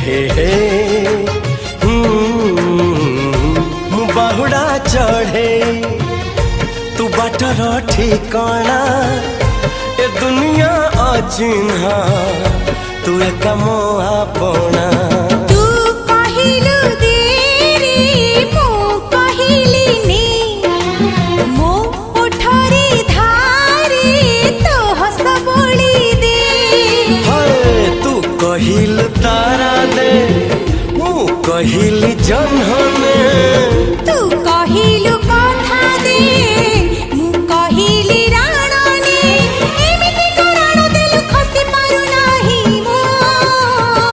हे हे मु बाहुड़ा चढ़े तू बाटर ठिकाना ए दुनिया अचिन्हा तू एक मोआ पोना कहिल तारा दे मु कहिल जन्हने